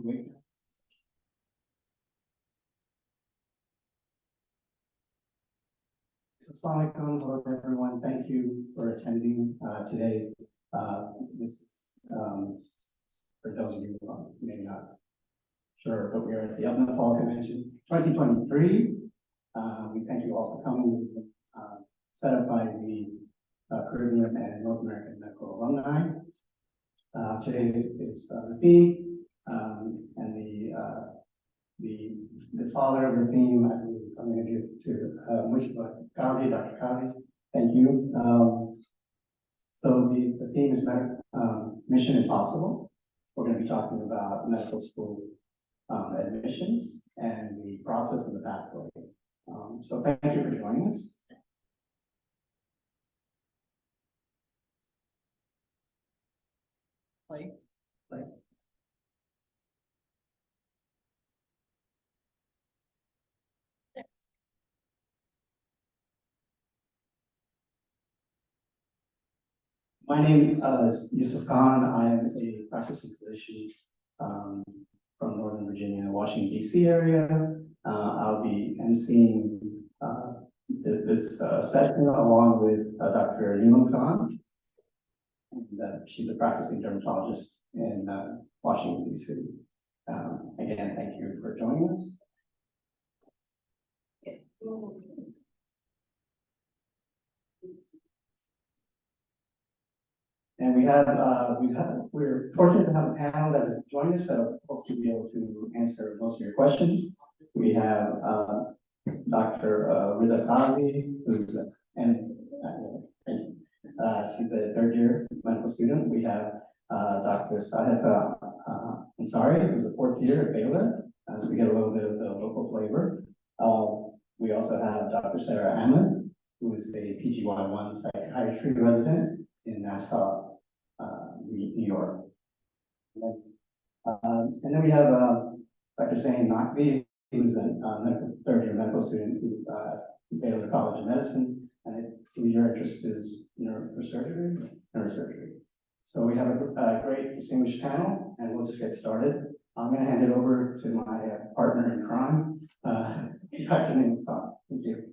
So, Assalamualaikum, hello everyone. Thank you for attending today. This is for those of you who maybe not sure, but we are at the APPNA Fall Convention 2023. We thank you all for coming. This is set up by the Caribbean and North American Medical Alumni. Today is the theme, and the father of the theme, I believe I'm going to give to Dr. Kavi. Thank you. So the theme is Mission Impossible. We're going to be talking about medical school admissions and the process of the pathway. So thank you for joining us. Play. My name is Yusuf Khan. I am a practicing physician from Northern Virginia, Washington, D.C. area. I'll be emceeing this session along with Dr. Neelam Khan. And, she's a practicing dermatologist in Washington, D.C. Again, thank you for joining us. And we're fortunate to have a panel that has joined us that hope to be able to answer most of your questions. We have Dr. Rida Kavi, who's she's a third year medical student. We have Dr. Sahib Ansari, who's a fourth year at Baylor, as we get a little bit of the local flavor. We also have Dr. Sarah Ahmed, who is a PGY1 psychiatry resident in Nassau, New York. And then we have Dr. Zain Naqvi, who's a third year medical student at Baylor College of Medicine, and your interest is neurosurgery. So we have a great distinguished panel, and we'll just get started. I'm going to hand it over to my partner in crime, Dr. Neelam Khan. Thank you.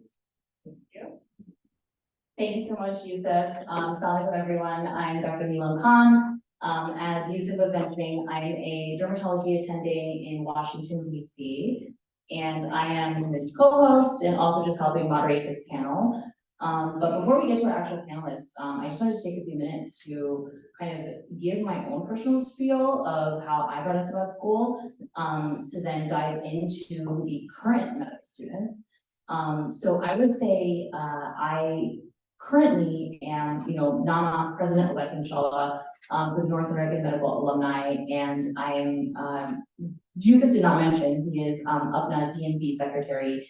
Thank you so much, Yusuf. Assalamu alaikum, everyone. I'm Dr. Neelam Khan. As Yusuf was mentioning, I'm a dermatology attending in Washington, D.C., and I am his co-host and also just helping moderate this panel. But before we get to our actual panelists, I just wanted to take a few minutes to kind of give my own personal spiel of how I got into med school, to then dive into the current medical students. So I would say I currently am, NAMA president-elect, inshallah, with North American Medical Alumni, and I am, Yusuf did not mention, he is APPNA DMV secretary,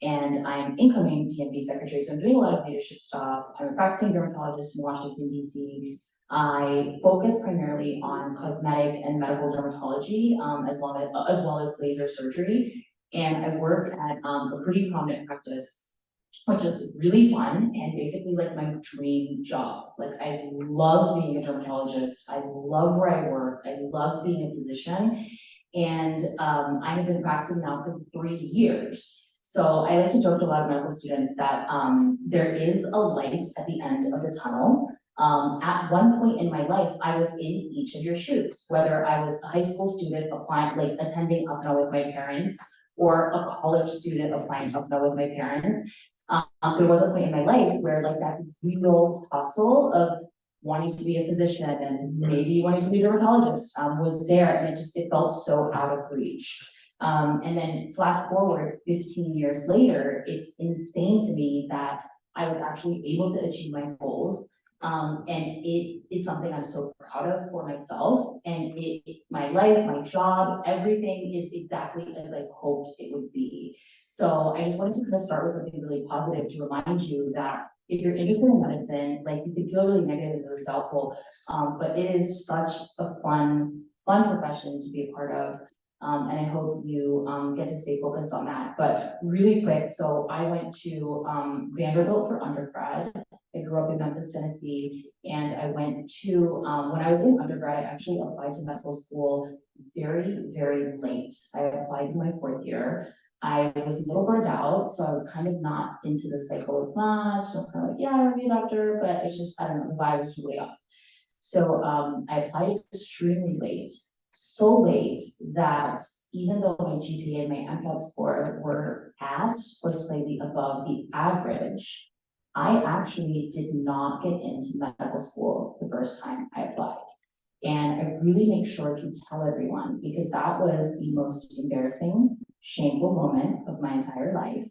and I'm incoming DMV secretary, so I'm doing a lot of leadership stuff. I'm a practicing dermatologist in Washington, D.C. I focus primarily on cosmetic and medical dermatology, as well as laser surgery, and I work at a pretty prominent practice, which is really fun and basically like my dream job. Like, I love being a dermatologist. I love where I work. I love being a physician. And I have been practicing now for 3 years. So I like to joke to a lot of medical students that there is a light at the end of the tunnel. At one point in my life, I was in each of your shoes, whether I was a high school student attending APPNA with my parents, or a college student applying APPNA with my parents. There was a point in my life where like that real hustle of wanting to be a physician and maybe wanting to be a dermatologist was there, and it felt so out of reach. And then flash forward 15 years later, it's insane to me that I was actually able to achieve my goals. And it is something I'm so proud of for myself, and my life, my job, everything is exactly as I hoped it would be. So I just wanted to kind of start with something really positive to remind you that if you're interested in medicine, like, you can feel really negative and really doubtful, but it is such a fun profession to be a part of. And I hope you get to stay focused on that. But really quick, so I went to Vanderbilt for undergrad. I grew up in Memphis, Tennessee, and I went to, when I was in undergrad, I actually applied to medical school very, very late. I applied in my fourth year. I was a little burned out, so I was kind of not into the cycle as much. I was kind of like, yeah, I want to be a doctor, but it's just, I don't know, the vibe was really off. So I applied extremely late, so late that even though my GPA and my MCAT score were at or slightly above the average, I actually did not get into medical school the first time I applied. And I really make sure to tell everyone because that was the most embarrassing, shameful moment of my entire life.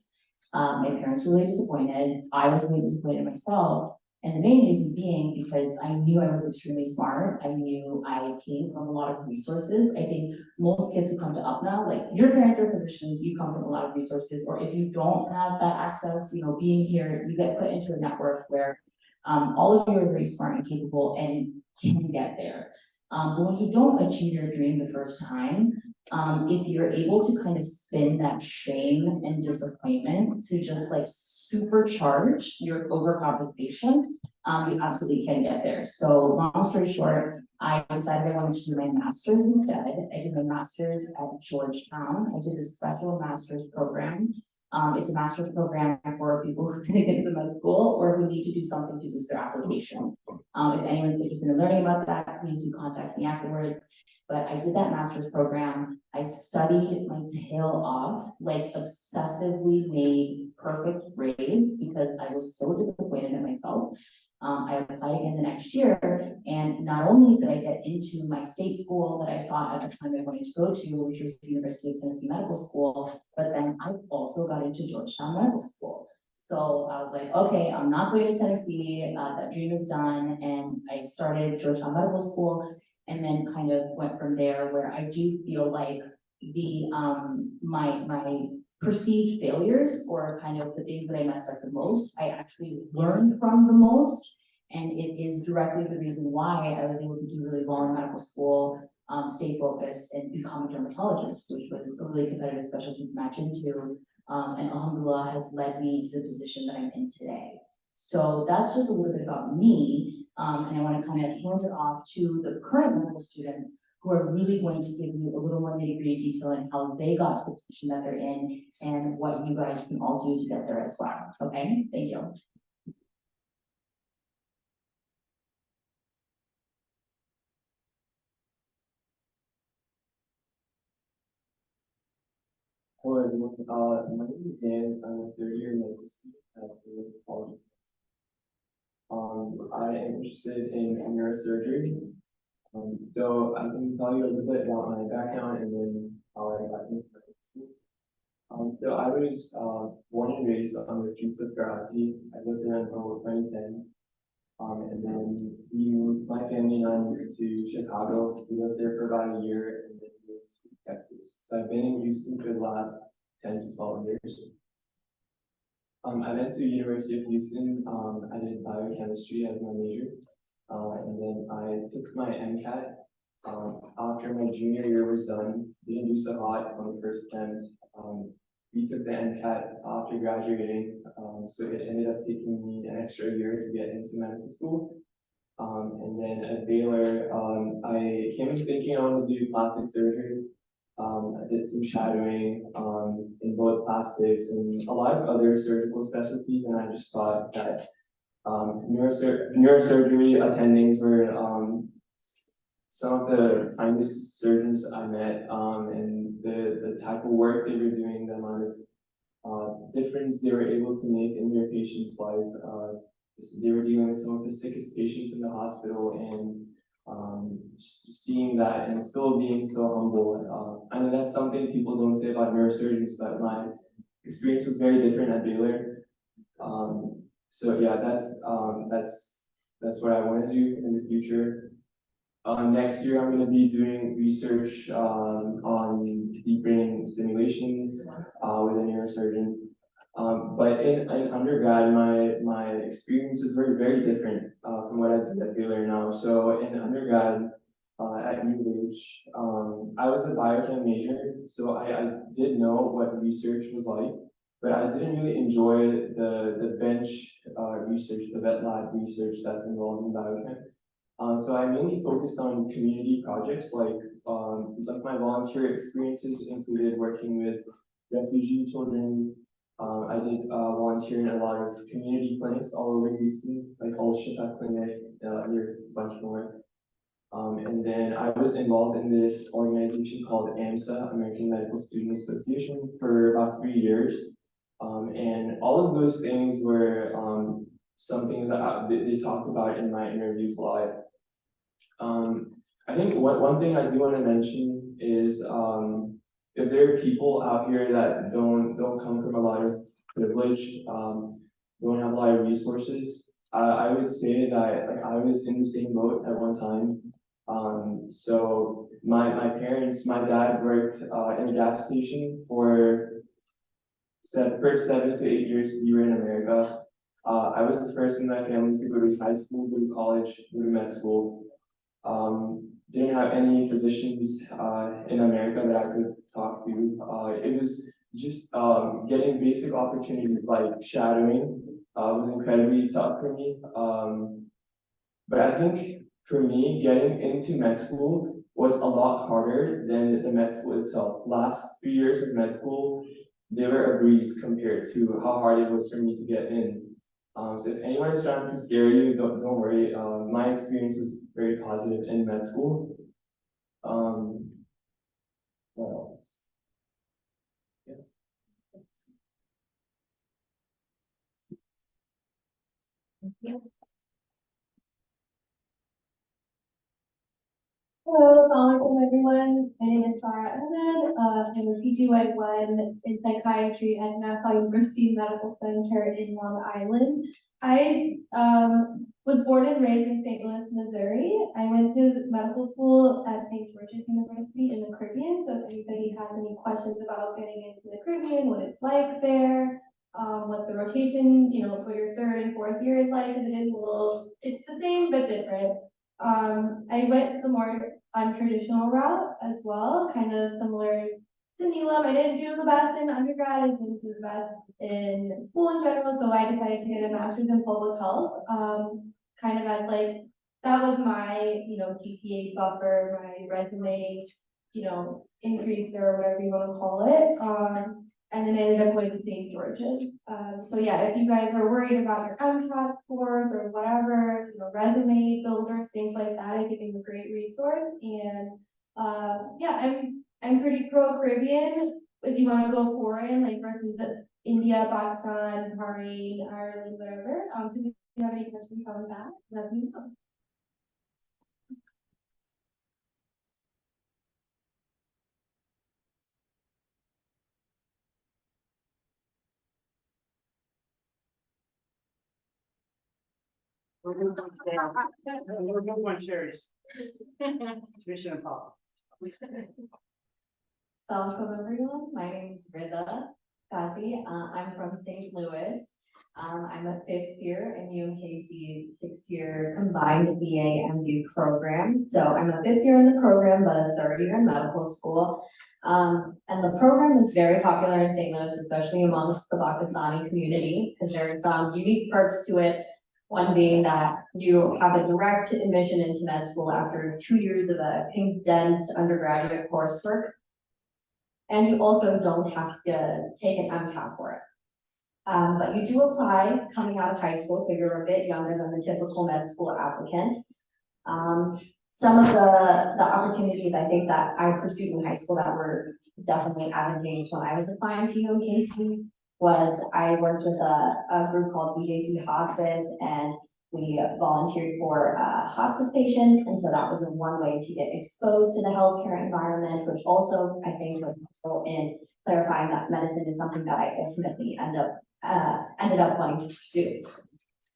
My parents were really disappointed. I was really disappointed in myself. And the main reason being because I knew I was extremely smart. I knew I came from a lot of resources. I think most kids who come to APPNA, like your parents are physicians, you come from a lot of resources, or if you don't have that access, you know, being here, you get put into a network where all of you are very smart and capable and can get there. But when you don't achieve your dream the first time, if you're able to kind of spin that shame and disappointment to just like supercharge your overcompensation, you absolutely can get there. So long story short, I decided I wanted to do my master's instead. I did my master's at Georgetown. I did this special master's program. It's a master's program for people who didn't get into med school or who need to do something to boost their application. If anyone's interested in learning about that, please do contact me afterwards. But I did that master's program. I studied my tail off, like obsessively made perfect grades because I was so disappointed in myself. I applied again the next year, and not only did I get into my state school that I thought at the time I wanted to go to, which was the University of Tennessee Medical School, but then I also got into Georgetown Medical School. So I was like, okay, I'm not going to Tennessee, that dream is done, and I started Georgetown Medical School, and then kind of went from there where I do feel like the, my perceived failures or kind of the things that I messed up the most, I actually learned from the most. And it is directly the reason why I was able to do really well in medical school, stay focused and become a dermatologist, which was a really competitive specialty to match into. And alhamdulillah has led me to the position that I'm in today. So that's just a little bit about me. And I want to kind of hand it off to the current medical students who are really going to give you a little more nitty-gritty detail on how they got to the position that they're in and what you guys can all do to get there as well. Okay, thank you. Hello everyone, my name is Dan. I'm a third year medical student at the college. I am interested in neurosurgery. So I can tell you a little bit about my background and then how I got into medical school. So I was born and raised on the streets of Karachi. I lived there until 2010. And then we moved, my family and I moved to Chicago. We lived there for about a year and then moved to Texas. So I've been in Houston for the last 10 to 12 years. I went to University of Houston. I did biochemistry as my major. And then I took my MCAT. After my junior year was done, didn't do so hot on the first attempt. We took the MCAT after graduating, so it ended up taking me an extra year to get into medical school. And then at Baylor, I came in thinking I wanted to do plastic surgery. I did some shadowing in both plastics and a lot of other surgical specialties, and I just thought that neurosurgery attendings were some of the kindest surgeons I met, and the type of work they were doing, the amount of difference they were able to make in their patient's life. They were dealing with some of the sickest patients in the hospital, and just seeing that and still being so humble. I know that's something people don't say about neurosurgeons, but my experience was very different at Baylor. So yeah, that's what I want to do in the future. Next year, I'm going to be doing research on deep brain stimulation with a neurosurgeon. But in undergrad, my experiences were very different from what I did at Baylor now. So in undergrad at UH, I was a biochem major, so I did know what research was like. but I didn't really enjoy the bench research, the vet lab research that's involved in biochem. So I mainly focused on community projects like my volunteer experiences included working with refugee children. I did volunteer in a lot of community clinics all over Houston, like Al Shifa Clinic, and a bunch more. And then I was involved in this organization called AMSA, American Medical Student Association, for about 3 years. And all of those things were something that they talked about in my interviews live. I think one thing I do want to mention is if there are people out here that don't come from a lot of privilege, don't have a lot of resources, I would say that like I was in the same boat at one time. So my parents, my dad worked in a gas station for first 7 to 8 years we were in America. I was the first in my family to go to high school, go to college, go to med school. Didn't have any physicians in America that I could talk to. It was just getting basic opportunities like shadowing was incredibly tough for me. But I think for me, getting into med school was a lot harder than the med school itself. Last 3 years of med school, they were a breeze compared to how hard it was for me to get in. So if anyone is trying to scare you, don't worry. My experience was very positive in med school. What else? Yeah. Hello, assalamualaikum everyone. My name is Sarah Ahmed. I'm a PGY1 in psychiatry at Nassau University Medical Center in Long Island. I was born and raised in St. Louis, Missouri. I went to medical school at St. George's University in the Caribbean. So if anybody has any questions about getting into the Caribbean, what it's like there, what the rotation, for your 3rd and 4th year is like, because it's the same but different. I went the more untraditional route as well, kind of similar to Neelam. I didn't do the best in undergrad, I didn't do the best in school in general, so I decided to get a master's in public health, kind of as like, that was my, GPA buffer, my resume, increaser, or whatever you want to call it. And then I ended up going to St. George's. So yeah, if you guys are worried about your MCAT scores or whatever, resume builders, things like that, I think it's a great resource. And yeah, I'm pretty pro-Caribbean. If you want to go foreign, like versus India, Pakistan, Bahrain, Ireland, whatever. So if you have any questions on that, let me know. We're gonna move on chairs. Mission impossible. Welcome everyone, my name is Rida Ghazi, I'm from St. Louis. I'm a 5th year in UMKC's 6-year combined BA MD program. So I'm a 5th year in the program, but a 3rd year in medical school. And the program is very popular in St. Louis, especially amongst the Pakistani community, because there are some unique perks to it. One being that you have a direct admission into med school after 2 years of a condensed undergraduate coursework. And you also don't have to take an MCAT for it. But you do apply coming out of high school, so you're a bit younger than the typical med school applicant. Some of the opportunities I think that I pursued in high school that were definitely advantageous when I was applying to UMKC was I worked with a group called BJC Hospice, and we volunteered for hospice patients, and so that was one way to get exposed to the healthcare environment, which also I think was helpful in clarifying that medicine is something that I ultimately ended up wanting to pursue.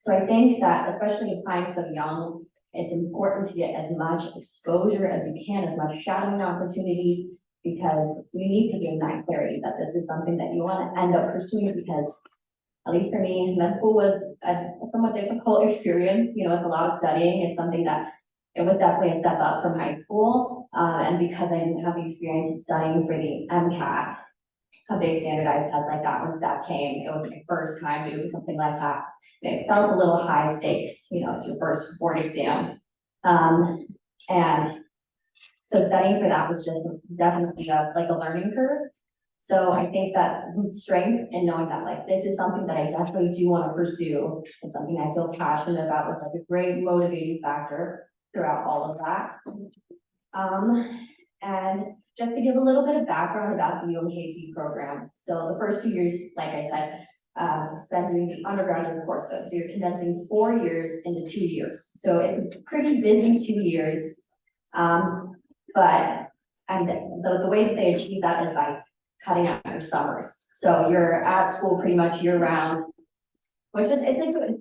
So I think that especially applying so young, it's important to get as much exposure as you can, as much shadowing opportunities, because you need to gain that clarity that this is something that you want to end up pursuing, because at least for me, med school was a somewhat difficult experience, with a lot of studying. It's something that it was definitely a step up from high school. And because I didn't have the experience in studying for the MCAT, a big standardized test like that when staff came. It was my first time doing something like that. And it felt a little high stakes, you know, it's your first board exam. And so studying for that was just definitely like a learning curve. So I think that strength in knowing that like this is something that I definitely do want to pursue and something I feel passionate about was like a great motivating factor throughout all of that. And just to give a little bit of background about the UMKC program. So the first 2 years, like I said, spent doing the undergraduate course though. So you're condensing 4 years into 2 years. So it's a pretty busy 2 years. But the way that they achieve that is by cutting out your summers. So you're at school pretty much year round, which is,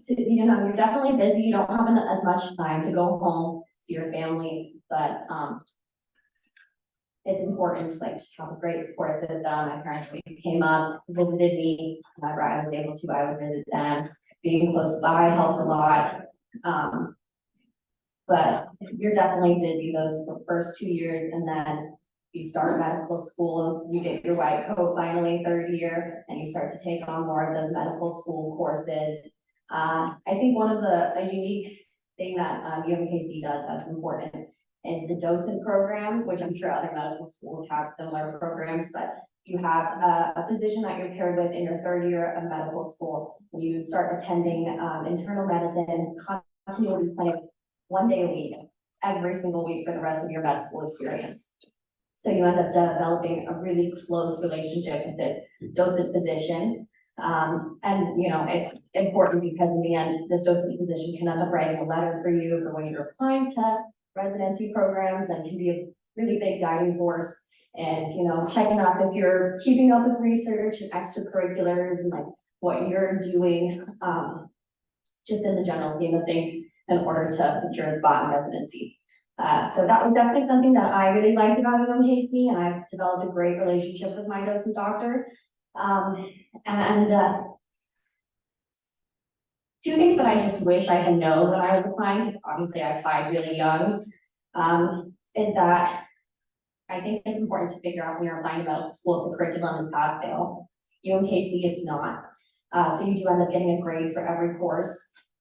you know, you're definitely busy. You don't have as much time to go home to your family, but, it's important to like just have a great support system. My parents came up, visited me whenever I was able to. I would visit them. Being close by helped a lot. But you're definitely busy those first 2 years, and then you start medical school. You get your white coat finally 3rd year, and you start to take on more of those medical school courses. I think one of a unique thing that UMKC does that's important is the docent program, which I'm sure other medical schools have similar programs, but you have a physician that you're paired with in your 3rd year of medical school. You start attending internal medicine, continuity clinic 1 day a week, every single week for the rest of your med school experience. So you end up developing a really close relationship with this docent physician. And you know, it's important because in the end, this docent physician can end up writing a letter for you for when you're applying to residency programs and can be a really big guiding force. And, you know, checking up if you're keeping up with research and extracurriculars and like what you're doing, just in the general scheme of things in order to secure a spot in residency. So that was definitely something that I really liked about UMKC, and I've developed a great relationship with my docent doctor. Two things that I just wish I had known when I was applying, because obviously I applied really young, is that I think it's important to figure out when you're applying to medical school if the curriculum is pass-fail. UMKC, it's not. So you do end up getting a grade for every course.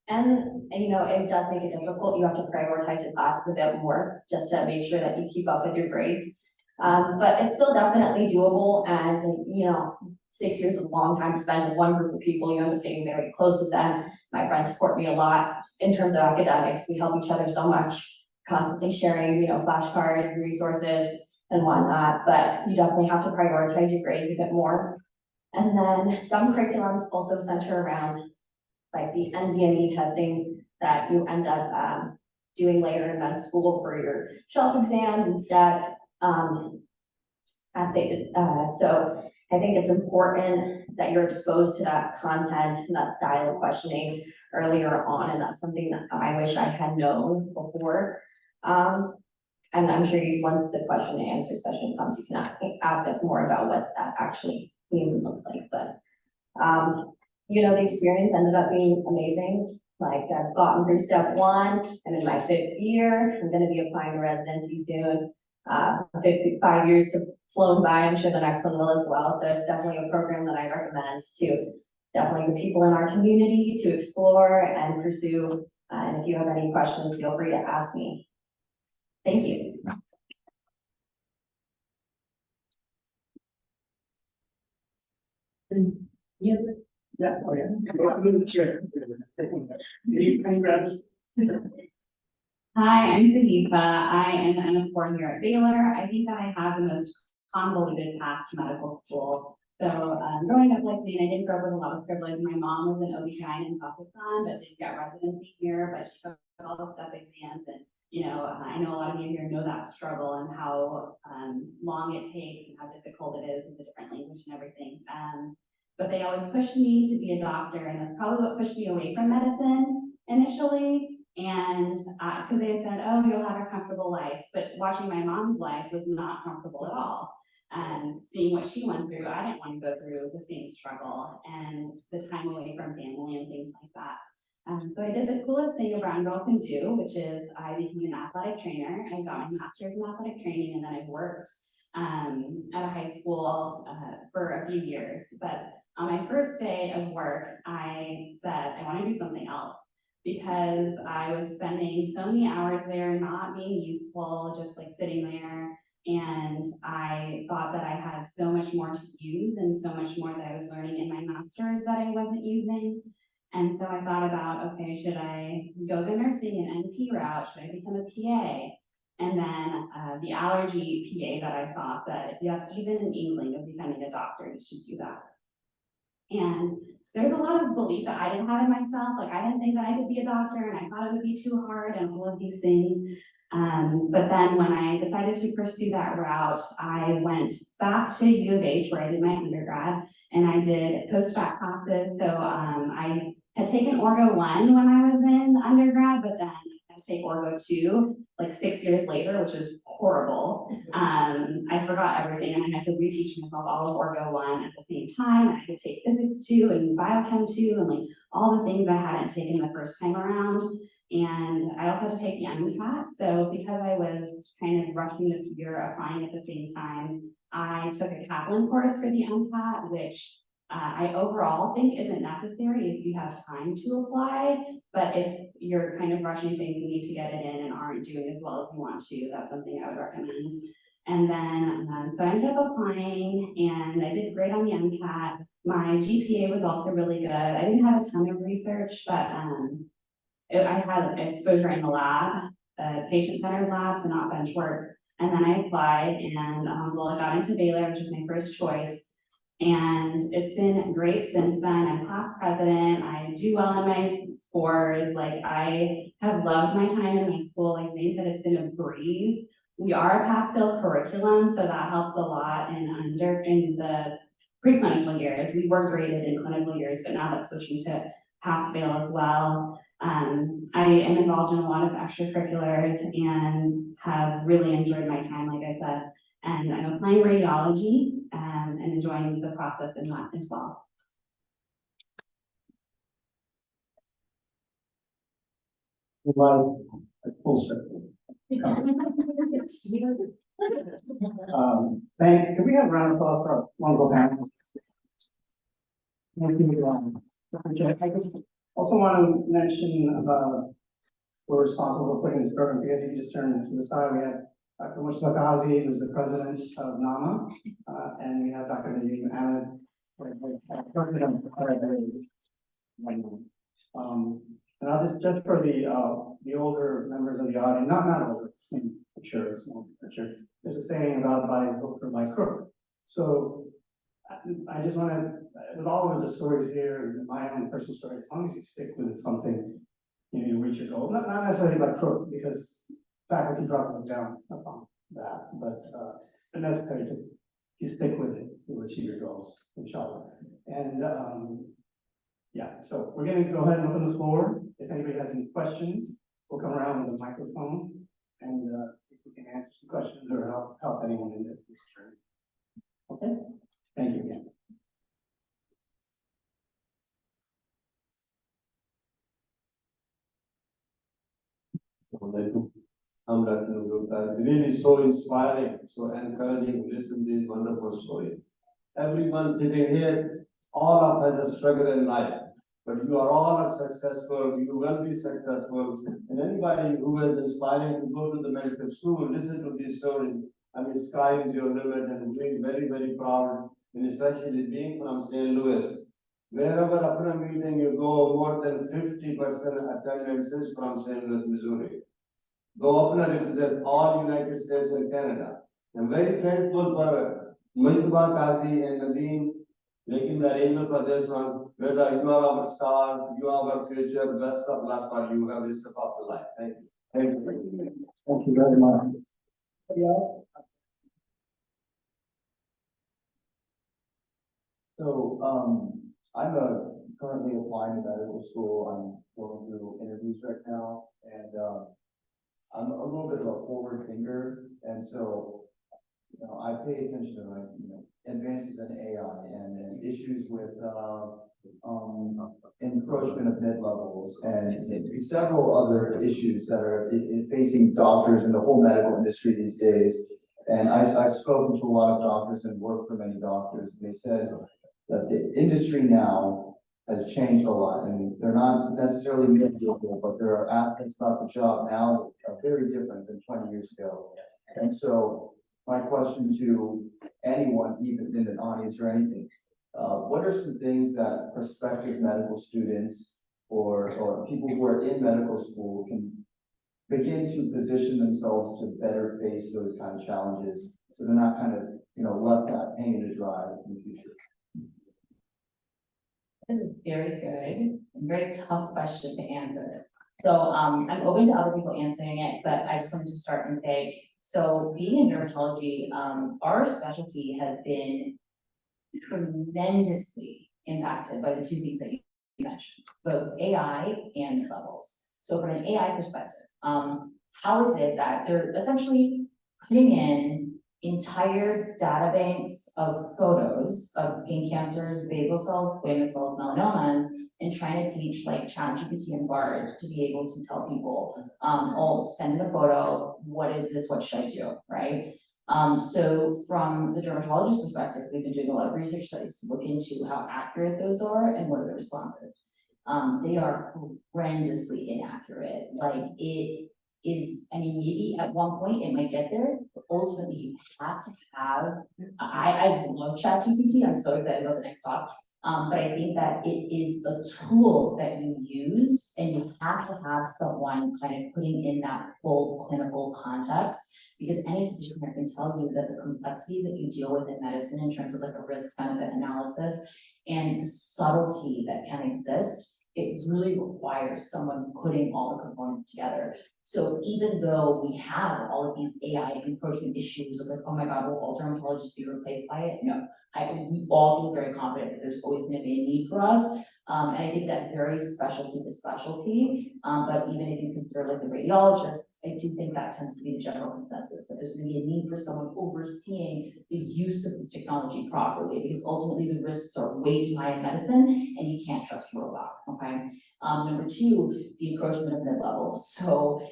And you know, it does make it difficult. You have to prioritize your classes a bit more just to make sure that you keep up with your grades. But it's still definitely doable. And, you know, 6 years is a long time to spend with one group of people. You end up getting very close with them. My friends support me a lot in terms of academics. We help each other so much, constantly sharing, you know, flashcards, resources, and whatnot. But you definitely have to prioritize your grades a bit more. And then some curriculums also center around like the NBME testing that you end up doing later in med school for your shelf exams and stuff. So I think it's important that you're exposed to that content and that style of questioning earlier on, and that's something that I wish I had known before. And I'm sure once the question and answer session comes, you can ask us more about what that actually even looks like. But you know, the experience ended up being amazing. Like I've gotten through step 1, I'm in my 5th year. I'm going to be applying to residency soon. 5 years have flown by. I'm sure the next one will as well. So it's definitely a program that I recommend to definitely the people in our community to explore and pursue. And if you have any questions, feel free to ask me. Thank you. Music? Yeah, oh yeah. Sure. Hi, I'm Sahifa. I am an MS4 here at Baylor. I think that I have the most convoluted path to medical school. So growing up, like saying, I didn't grow up with a lot of privilege. My mom was an OB/GYN in Pakistan, but didn't get residency here, but she took all the step exams. And, you know, I know a lot of you here know that struggle and how long it takes and how difficult it is with the different language and everything. But they always pushed me to be a doctor, and that's probably what pushed me away from medicine initially. And because they said, oh, you'll have a comfortable life, but watching my mom's life was not comfortable at all. And seeing what she went through, I didn't want to go through the same struggle and the time away from family and things like that. So I did the coolest thing a brown girl can do, which is I became an athletic trainer. I got my master's in athletic training, and then I worked at a high school, for a few years. But on my first day of work, I said, I want to do something else because I was spending so many hours there, not being useful, just like sitting there. And I thought that I had so much more to use and so much more that I was learning in my master's that I wasn't using. And so I thought about, okay, should I go the nursing and NP route? Should I become a PA? And then the allergy PA that I saw said, if you have even an inkling of becoming a doctor, you should do that. And there's a lot of belief that I didn't have in myself. Like I didn't think that I could be a doctor and I thought it would be too hard and all of these things. But then when I decided to pursue that route, I went back to U of H where I did my undergrad and I did post-bac classes. So I had taken Orgo 1 when I was in undergrad, but then I had to take Orgo 2 like 6 years later, which was horrible. I forgot everything and I had to reteach myself all of Orgo 1 at the same time. I had to take physics 2 and biochem 2 and like all the things I hadn't taken the first time around. And I also had to take the MCAT. So because I was kind of rushing this year, applying at the same time, I took a Kaplan course for the MCAT, which I overall think isn't necessary if you have time to apply. But if you're kind of rushing things, you need to get it in and aren't doing as well as you want to, that's something I would recommend. And then, so I ended up applying and I did great on the MCAT. My GPA was also really good. I didn't have a ton of research, but I had exposure in the lab, patient-centered lab, so not bench work. And then I applied and well, I got into Baylor, which was my first choice. And it's been great since then. I'm class president. I do well in my scores. Like I have loved my time in my school. Like Zane said, it's been a breeze. We are a pass-fail curriculum, so that helps a lot in the preclinical years. We were graded in clinical years, but now that's switching to pass-fail as well. I am involved in a lot of extracurriculars and have really enjoyed my time, like I said. And I'm applying radiology and enjoying the process in that as well. Full circle. Can we have a round of applause for our wonderful panel? I just also want to mention we're responsible for putting this program together. You just turn to the side. We have Dr. Mustafa Ghazi, who's the president of NAMA, and we have Dr. Nadeem Ahmed, and I'll just for the older members of the audience, not older, I'm sure, there's a saying about by hook or by crook. So I just want to, with all of the stories here and my own personal story, as long as you stick with something, you reach your goal. Not necessarily by crook, because faculty drop them down upon that, but necessarily to you stick with it, you'll achieve your goals, inshallah. And yeah, so we're going to go ahead and open the floor. If anybody has any questions, we'll come around with a microphone and see if we can answer some questions or help anyone in this journey. Okay, thank you again. I'm Dr. Nuzulta. It's really so inspiring, so encouraging to listen to these wonderful stories. Everyone sitting here, all of us have struggled in life, but you are all successful, you will be successful. And anybody who is inspiring to go to the medical school, listen to these stories. I mean, sky is your limit, and being very, very proud, and especially being from St. Louis. Wherever APPNA meeting you go, more than 50% attendance is from St. Louis, Missouri. Though APPNA represents all United States and Canada. I'm very thankful for Mustafa Qazi and Nadeem making the arrangement for this one. Whether you are our star, you are our future, best of luck for you every step of the life. Thank you. Thank you. Thank you very much. So I'm currently applying to medical school. I'm going through interviews right now, and I'm a little bit of a forward thinker, and so I pay attention to advances in AI and issues with encroachment of mid-levels and several other issues that are facing doctors and the whole medical industry these days. And I've spoken to a lot of doctors and worked for many doctors, and they said that the industry now has changed a lot, and they're not necessarily miserable, but there are aspects about the job now that are very different than 20 years ago. And so my question to anyone, even in an audience or anything, what are some things that prospective medical students or people who are in medical school can begin to position themselves to better face those kind of challenges, so they're not kind of, left out hanging to dry in the future? This is very good, and very tough question to answer. So, I'm open to other people answering it, but I just wanted to start and say, so being in dermatology, our specialty has been tremendously impacted by the two things that you mentioned, both AI and levels. So from an AI perspective, how is it that they're essentially putting in entire data banks of photos of skin cancers, basal cells, squamous cells, melanomas, and trying to teach like ChatGPT and Bard to be able to tell people, oh, send in a photo, what is this, what should I do, right? So from the dermatologist perspective, we've been doing a lot of research studies to look into how accurate those are and what are the responses. They are horrendously inaccurate. Like it is, I mean, maybe at one point it might get there, but ultimately you have to have, I love ChatGPT, I'm so excited about the next talk. But I think that it is a tool that you use, and you have to have someone kind of putting in that full clinical context, because any physician can tell you that the complexities that you deal with in medicine in terms of like a risk benefit analysis and the subtlety that can exist, it really requires someone putting all the components together. So even though we have all of these AI encroachment issues of like, oh my God, will all dermatologists be replaced by it? No, we all feel very confident that there's always going to be a need for us. And I think that varies specialty to specialty. But even if you consider like the radiologists, I do think that tends to be the general consensus, that there's going to be a need for someone overseeing the use of this technology properly, because ultimately the risks are way too high in medicine and you can't trust a robot, okay? Number two, the encroachment of mid-levels. So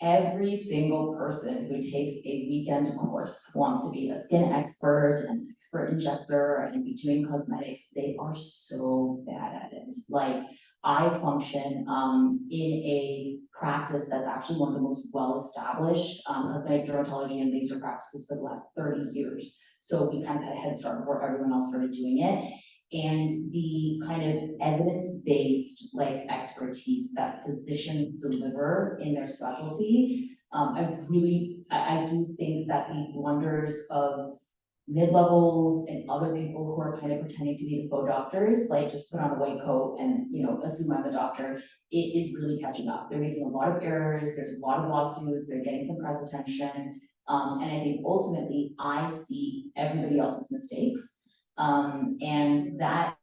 every single person who takes a weekend course wants to be a skin expert, an expert injector, and be doing cosmetics. They are so bad at it. Like, I function in a practice that's actually one of the most well-established cosmetic dermatology and laser practices for the last 30 years. So we kind of had a head start before everyone else started doing it. And the kind of evidence-based like expertise that physicians deliver in their specialty, I do think that the blunders of mid-levels and other people who are kind of pretending to be the faux doctors, like just put on a white coat and, assume I'm a doctor, it is really catching up. They're making a lot of errors, there's a lot of lawsuits, they're getting some press attention, and I think ultimately I see everybody else's mistakes. And that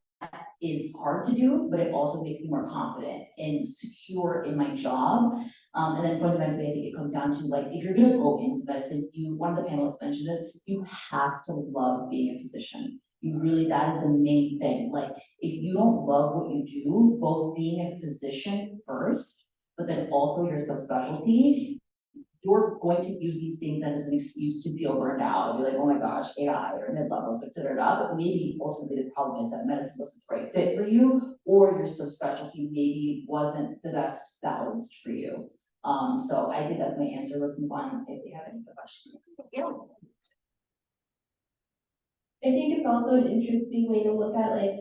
is hard to do, but it also makes me more confident and secure in my job. And then fundamentally, I think it comes down to like, if you're gonna go into medicine, one of the panelists mentioned this, you have to love being a physician. That is the main thing. Like, if you don't love what you do, both being a physician first, but then also your subspecialty, you're going to use these things as an excuse to feel burned out and be like, oh my gosh, AI or mid-levels, but maybe ultimately the problem is that medicine wasn't the right fit for you, or your subspecialty maybe wasn't the best balanced for you. So I think that's my answer. Let's move on if you have any other questions. Yeah. I think it's also an interesting way to look at like,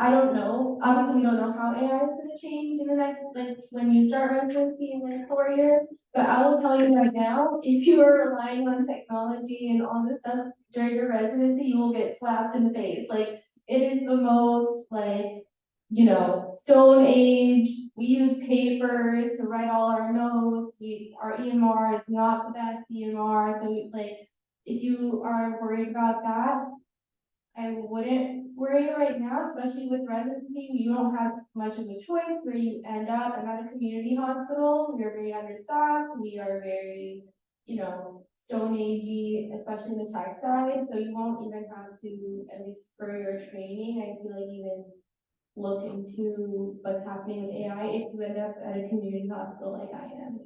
I don't know, obviously we don't know how AI is gonna change in the next, like, when you start residency in like 4 years, but I will tell you right now, if you are relying on technology and all this stuff during your residency, you will get slapped in the face. Like, it is the most like, Stone Age, we use papers to write all our notes, our EMR is not the best EMR, so if you are worried about that, I wouldn't worry right now, especially with residency. You don't have much of a choice where you end up. I'm at a community hospital. We are very understaffed. We are very, Stone Agey, especially in the tech side. So you won't even have to, at least for your training, I feel like even look into what's happening with AI if you end up at a community hospital like I am.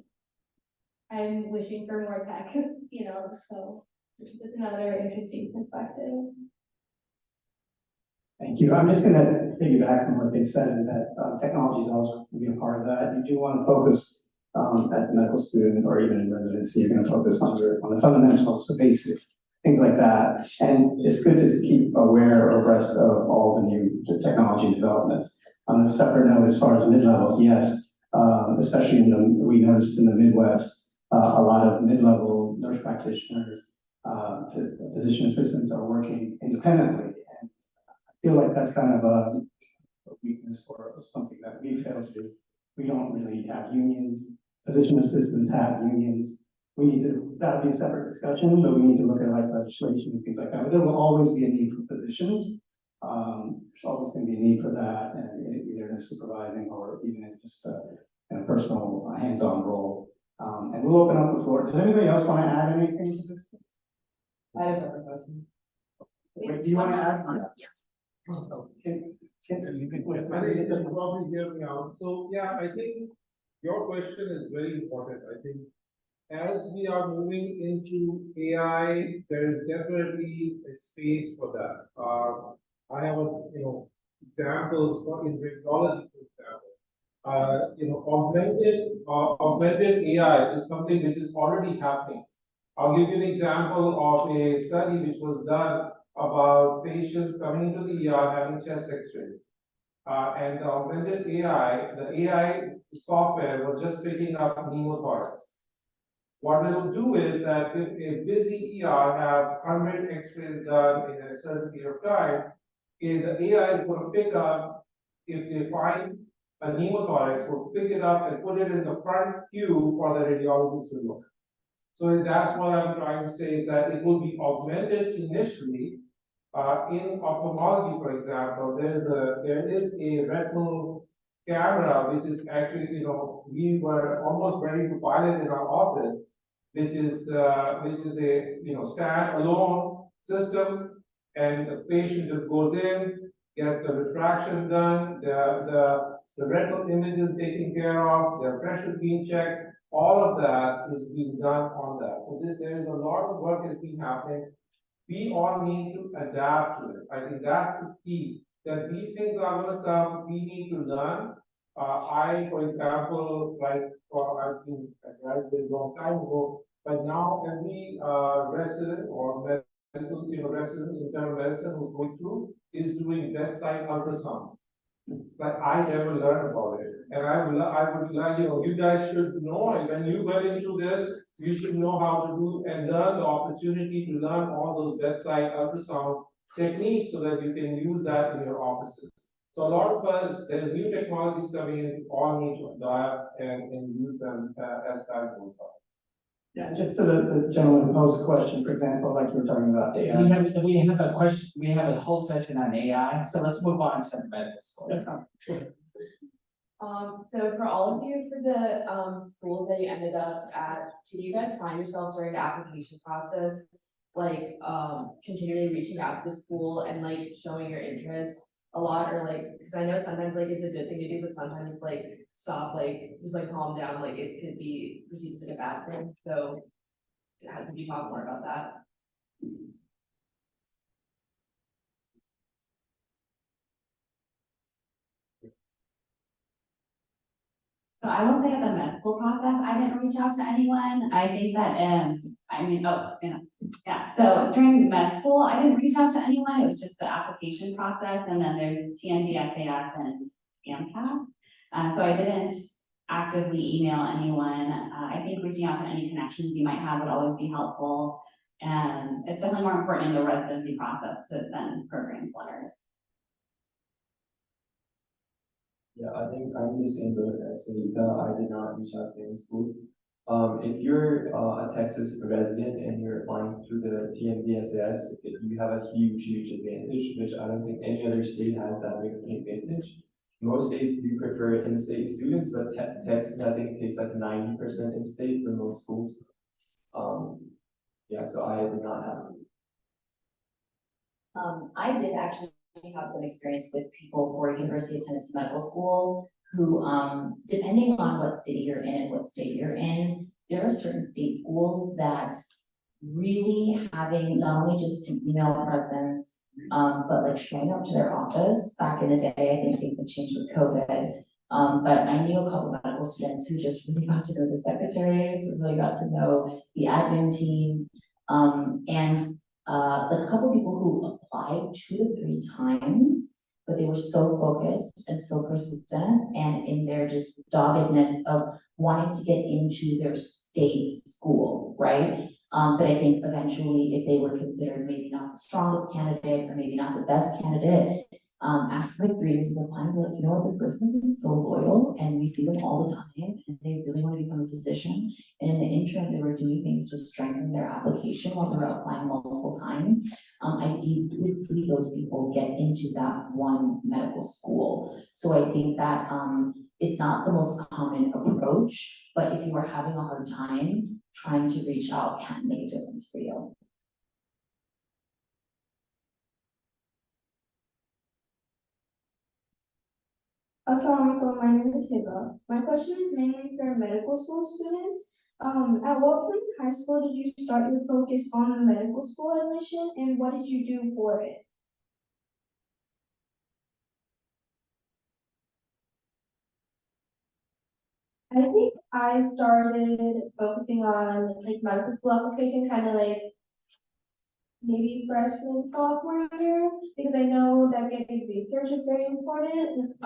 I'm wishing for more tech. you know, so it's another interesting perspective. Thank you. I'm just gonna piggyback on what they said, that technology is always going to be a part of that. You do want to focus, as a medical student or even in residency, you're going to focus on the fundamentals, the basics, things like that. And it's good just to keep aware or abreast of all the new technology developments. On a separate note, as far as mid-levels, yes, especially we noticed in the Midwest, a lot of mid-level nurse practitioners, physician assistants are working independently. And I feel like that's kind of a weakness or something that we fail to do. We don't really have unions. Physician assistants have unions. We need to, that'll be a separate discussion, but we need to look at like legislation and things like that. But there will always be a need for physicians. There's always going to be a need for that, and either in supervising or even in just in a personal hands-on role. And we'll open up the floor. Does anybody else want to add anything to this? I just have a question. Wait, do you want to add? Yeah. You can I think you can probably hear me out. So, yeah, I think your question is very important. I think as we are moving into AI, there is definitely a space for that. I have examples for in radiology, for example. Augmented AI is something which is already happening. I'll give you an example of a study which was done about patients coming into the ER having chest X-rays. And the augmented AI, the AI software was just picking up pneumothorax. What it will do is that if a busy ER have 100 X-rays done in a certain period of time, the AI is going to pick up, if they find a pneumothorax, will pick it up and put it in the front queue for the radiologist to look. So that's what I'm trying to say, is that it will be augmented initially. In ophthalmology, for example, there is a retinal camera which is actually, we were almost ready to pilot in our office, which is a stand-alone system, and the patient just goes in, gets the refraction done, the retinal image is taken care of, their pressure being checked, all of that is being done on that. So there is a lot of work that's been happening. We all need to adapt to it. I think that's the key, that these things are going to come, we need to learn. For example, I've been graduated a long time ago, but now every resident or medical, resident in internal medicine who's going through is doing bedside ultrasounds. But I never learned about it. And I would like, you guys should know it. When you get into this, you should know how to do and learn the opportunity to learn all those bedside ultrasound techniques so that you can use that in your offices. So a lot of us, there's new technologies coming in, we all need to adapt and use them as time goes on. Yeah, just to the gentleman who posed a question, for example, like you were talking about AI. We have a question, we have a whole section on AI, so let's move on to medical school. That's not true. So for all of you, for the schools that you ended up at, did you guys find yourselves during the application process, like continually reaching out to the school and like showing your interest a lot, or like, because I know sometimes like it's a good thing to do, but sometimes it's like stop, like just like calm down, like it could be perceived as like a bad thing. So how could you talk more about that? So I will say at the med school process, I didn't reach out to anyone. I think that, so during med school, I didn't reach out to anyone. It was just the application process, and then there's TNDSAS and AMCAP. So I didn't actively email anyone. I think reaching out to any connections you might have would always be helpful. And it's definitely more important in the residency process to send programs letters. Yeah, I think I'm in the same boat as Sanita. I did not reach out to any schools. If you're a Texas resident and you're applying through the TNDSAS, you have a huge advantage, which I don't think any other state has that big of an advantage. Most states do prefer in-state students, but Texas, I think, takes like 90% in-state for most schools. Yeah, so I did not have to. I did actually have some experience with people for University of Tennessee Medical School who, depending on what city you're in and what state you're in, there are certain state schools that really having not only just an email presence, but like showing up to their office. Back in the day, I think things have changed with COVID. But I knew a couple of medical students who just really got to know the secretaries, really got to know the admin team. And like a couple of people who applied 2 to 3 times, but they were so focused and so persistent and in their just doggedness of wanting to get into their state school, right? That I think eventually, if they were considered maybe not the strongest candidate or maybe not the best candidate, after like 3 years of applying, we're like, you know what, this person has been so loyal and we see them all the time and they really want to become a physician. And in the interim, they were doing things to strengthen their application while they were applying multiple times. I did see those people get into that one medical school. So I think that it's not the most common approach, but if you are having a hard time, trying to reach out can make a difference for you. Assalamualaikum, my name is Hiba. My question is mainly for medical school students. At what point in high school did you start your focus on the medical school admission and what did you do for it? I think I started focusing on like medical school application kind of like maybe freshman, sophomore year, because I know that getting research is very important.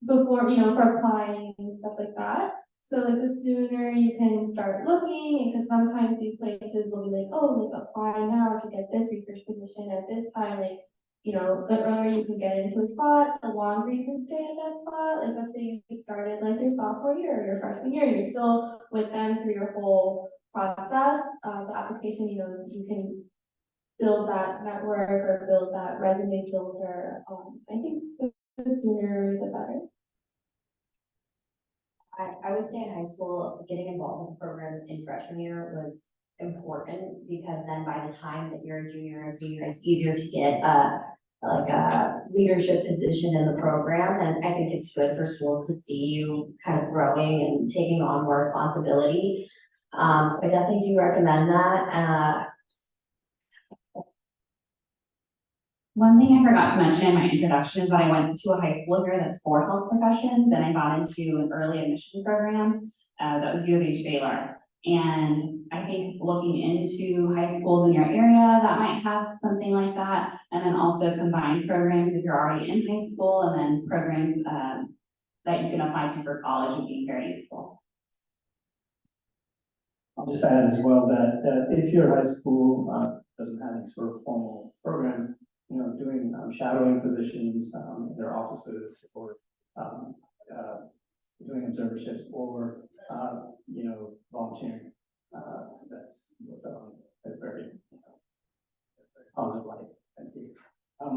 Before, for applying and stuff like that. So like the sooner you can start looking, because sometimes these places will be like, oh, like apply now to get this research position at this time, like, the earlier you can get into a spot, the longer you can stay in that spot. Like let's say you started like your sophomore year or your freshman year, you're still with them through your whole process of the application, you can build that network or build that resume builder. I think the sooner the better. I would say in high school, getting involved in the program in freshman year was important because then by the time that you're a junior or senior, it's easier to get a leadership position in the program. And I think it's good for schools to see you kind of growing and taking on more responsibility. So I definitely do recommend that. One thing I forgot to mention in my introduction is that I went to a high school here that's for health professions, and I got into an early admission program that was U of H Baylor. And I think looking into high schools in your area that might have something like that, and then also combined programs if you're already in high school, and then programs that you can apply to for college would be very useful. I'll just add as well that if your high school doesn't have any sort of formal programs, doing shadowing positions in their offices or doing observerships or volunteering, that's very positive light. Thank you.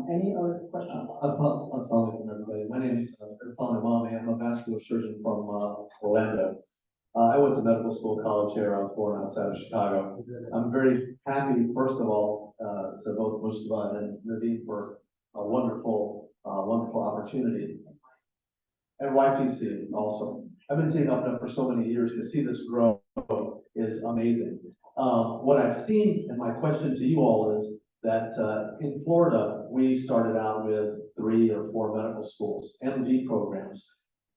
Any other questions? Assalamualaikum, everybody. My name is Irfan Imami. I'm a vascular surgeon from Orlando. I went to medical school, college here. I was born outside of Chicago. I'm very happy, first of all, to both Mustafa and Nadine for a wonderful opportunity. And YPC also. I've been seeing APPNA for so many years. To see this grow is amazing. What I've seen, and my question to you all is that in Florida, we started out with 3 or 4 medical schools, MD programs.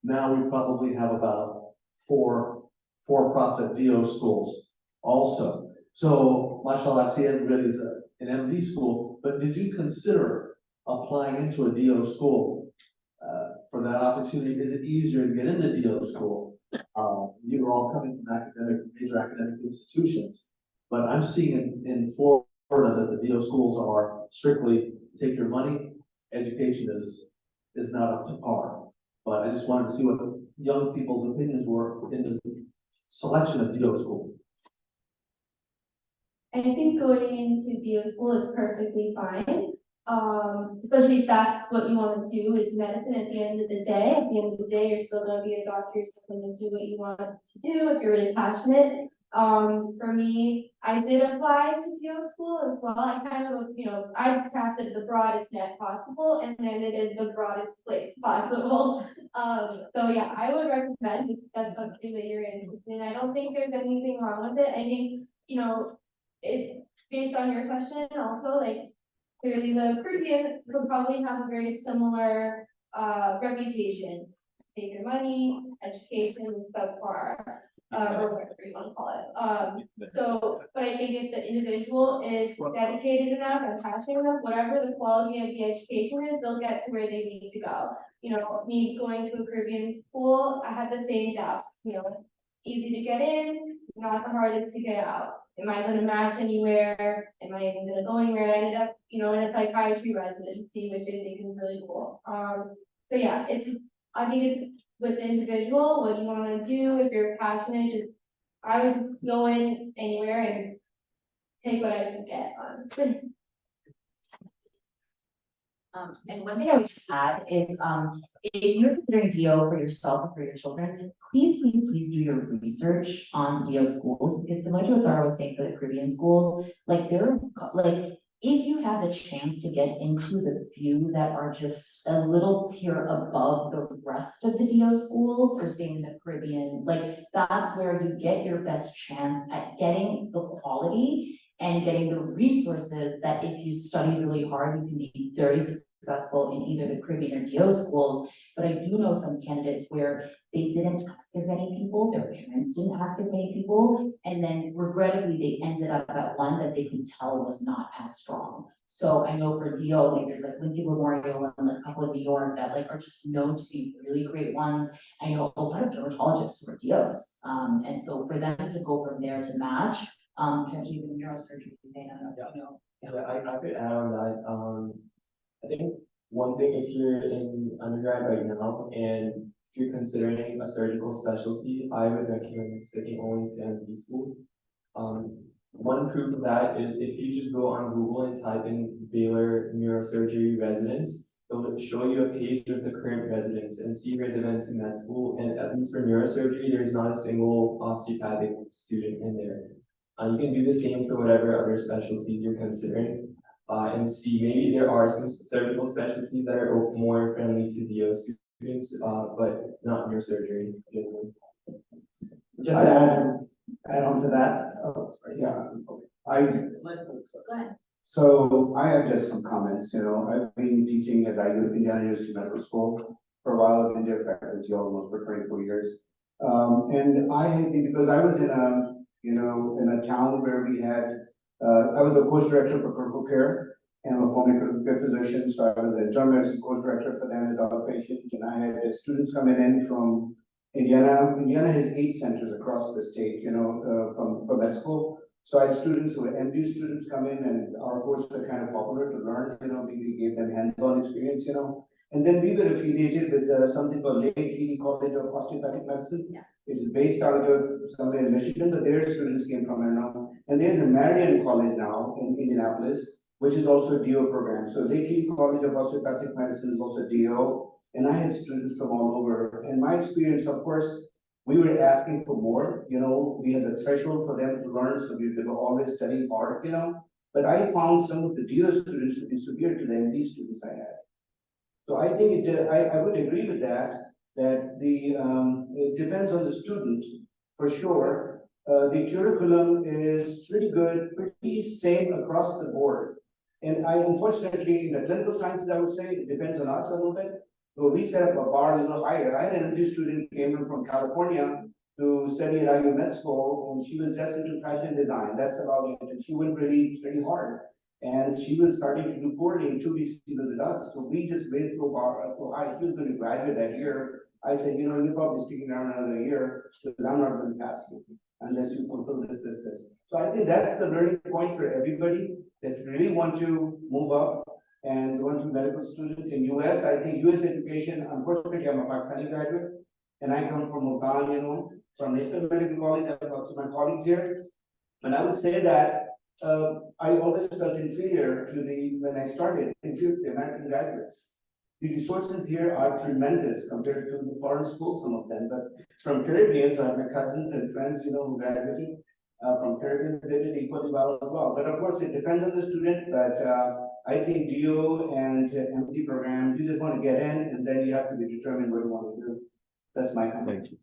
Now we probably have about 4 for-profit DO schools also. So, mashallah, I see everybody's an MD school, but did you consider applying into a DO school for that opportunity? Is it easier to get into DO school? You are all coming from major academic institutions, but I'm seeing in Florida that the DO schools are strictly take your money, education is not up to par. But I just wanted to see what the young people's opinions were in the selection of DO school. I think going into DO school is perfectly fine. Especially if that's what you want to do is medicine at the end of the day. At the end of the day, you're still going to be a doctor, you're still going to do what you want to do if you're really passionate. For me, I did apply to DO school as well. I kind of, I casted the broadest net possible and then it is the broadest place possible. So yeah, I would recommend if that's something that you're interested in. I don't think there's anything wrong with it. I think you know, it, based on your question, also, like, clearly the Caribbean could probably have a very similar, reputation. Save your money, education, subpar, or whatever you wanna call it. So, but I think if the individual is dedicated enough and passionate enough, whatever the quality of the education is, they'll get to where they need to go. You know, me going to a Caribbean school, I had the same doubt, you know, easy to get in, not the hardest to get out. Am I gonna match anywhere? Am I even gonna go anywhere? I ended up, you know, in a psychiatry residency, which I think is really cool. So yeah, it's just, I think it's with the individual, what you wanna do, if you're passionate, just, I would go in anywhere and take what I can get, honestly. And one thing I would just add is, if you're considering DO for yourself or for your children, please do your research on the DO schools, because similar to what Zara was saying for the Caribbean schools, like if you have the chance to get into the few that are just a little tier above the rest of the DO schools, or same in the Caribbean, like that's where you get your best chance at getting the quality and getting the resources that if you study really hard, you can be very successful in either the Caribbean or DO schools. But I do know some candidates where they didn't ask as many people, their parents didn't ask as many people, and then regrettably, they ended up at one that they could tell was not as strong. So I know for DO, like there's like Lincoln Memorial and like a couple in New York that like are just known to be really great ones. I know a lot of dermatologists who are DOs. And so for them to go from there to match, potentially even neurosurgery, saying, I don't know, you know. Yeah, I could add on that, I think one thing, if you're in undergrad right now and if you're considering a surgical specialty, I would recommend sticking only to MP school. One proof of that is if you just go on Google and type in Baylor neurosurgery residents, it'll show you a page of the current residents and see where they went to med school. And at least for neurosurgery, there's not a single osteopathic student in there. You can do the same for whatever other specialties you're considering. And see, maybe there are some surgical specialties that are more friendly to DO students, but not neurosurgery. Just add on to that. Oh, sorry. Yeah, Go I, ahead. so I have just some comments, you know, I've been teaching at Indiana University Medical School for a while, I've been their faculty almost for 24 years. And because I was in a town where we had, I was the course director for critical care, and I'm a pulmonary critical care physician, so I was a internal medicine course director for them as outpatient, and I had students coming in from Indiana. Indiana has 8 centers across the state, you know, from med school. So I had students who were MD students come in, and our courses were kind of popular to learn, you know, we gave them hands-on experience, you know. And then we were affiliated with something called Lake Erie College of Osteopathic Medicine. Yeah. It is based out of somewhere in Michigan, but their students came from there now. And there's a Marion College now in Indianapolis, which is also a DO program. So Lake Erie College of Osteopathic Medicine is also DO. And I had students from all over. And my experience, of course, we were asking for more, you know, we had the threshold for them to learn, so they were always studying hard, you know. But I found some of the DO students to be superior to the MD students I had. So I think I would agree with that it depends on the student, for sure. The curriculum is pretty good, pretty same across the board. And unfortunately, in the clinical sciences, I would say, it depends on us a little bit. So we set up a bar a little higher. I had an MD student came in from California to study at IU Med School, and she was just into fashion design. That's about it. And she went really study hard. And she was starting to do poorly in 2 weeks with us. So we just went through a bar. So she was going to graduate that year. I said, you know, you're probably sticking around another year, because I'm not going to pass you unless you fulfill this. So I think that's the learning point for everybody that really want to move up and want to be medical students in US. I think US education, unfortunately, I'm a Pakistani graduate, and I come from Multan, you know, from National Medical College. I have lots of my colleagues here. And I would say that I always felt inferior to when I started, inferior to the American graduates. The resources here are tremendous compared to the foreign schools, some of them, but from Caribbeans, I have my cousins and friends, you know, who graduated from Caribbeans, they did equally well as well. But of course, it depends on the student, but I think DO and MD program, you just want to get in, and then you have to be determined what you want to do. That's my comment. Thank you.